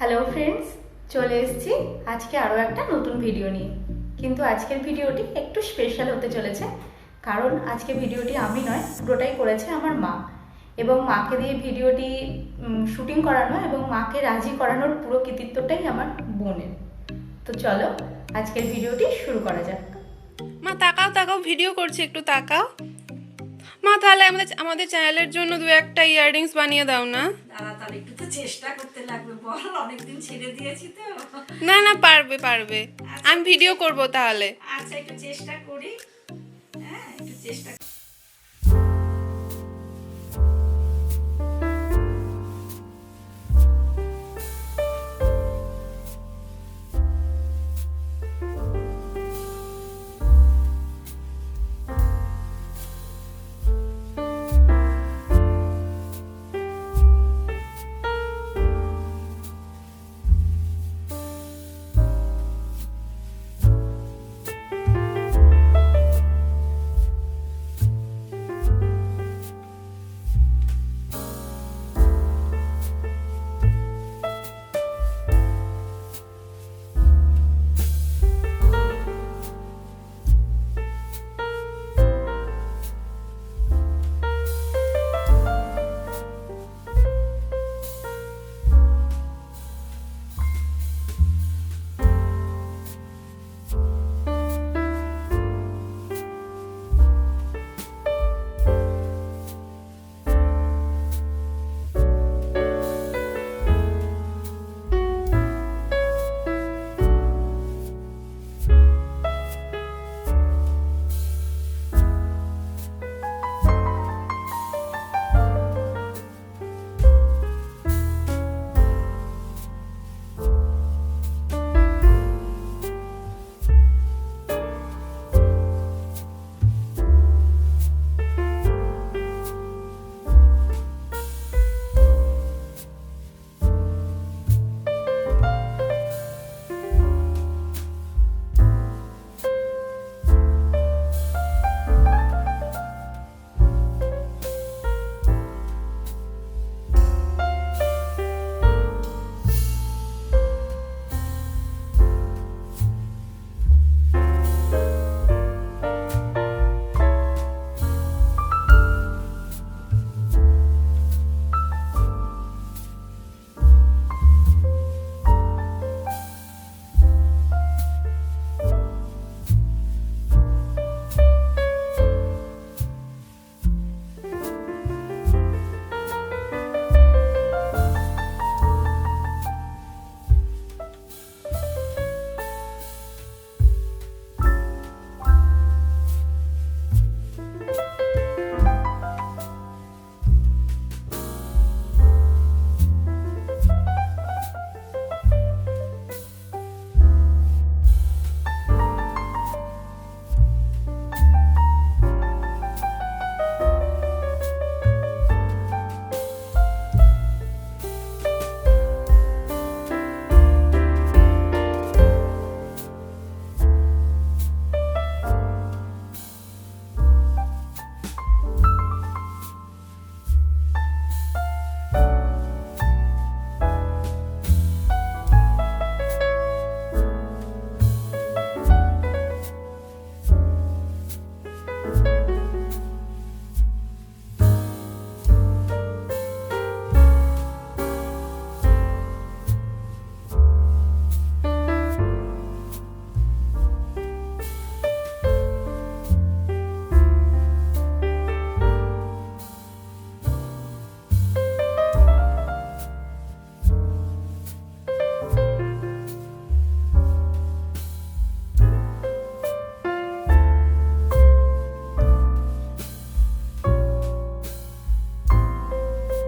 Hello friends, চলে এসেছি আজকে আরও একটা নতুন ভিডিও নিয়ে। কিন্তু আজকের ভিডিওটি একটু স্পেশাল হতে চলেছে, কারণ আজকে ভিডিওটি আমি নয়, পুরোটাই করেছে আমার মা। এবং মাকে দিয়ে ভিডিওটি শুটিং করানো এবং মাকে রাজি করানোর পুরো কৃতিত্বটাই আমার বোনের। তো চলো আজকের ভিডিওটি শুরু করা যাক। মা তাকাও তাকাও, ভিডিও করছি, একটু তাকাও। মা তাহলে আমাদের চ্যানেলের জন্য দু একটা ইয়াররিংস বানিয়ে দাও না। তাড়াতাড়ি একটু তো চেষ্টা করতে লাগবে, বল অনেকদিন ছেড়ে দিয়েছি তো। না না, পারবে পারবে, আমি ভিডিও করব তাহলে। আচ্ছা একটু চেষ্টা করি, হ্যাঁ একটু চেষ্টা।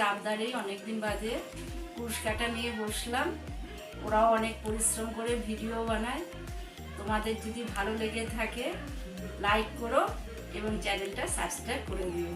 ডাবদারেই অনেকদিন বাদে কুশ কাটা নিয়ে বসলাম। ওরাও অনেক পরিশ্রম করে ভিডিও বানায়। তোমাদের যদি ভালো লেগে থাকে লাইক করো এবং চ্যানেলটা সাবস্ক্রাইব করে দিও।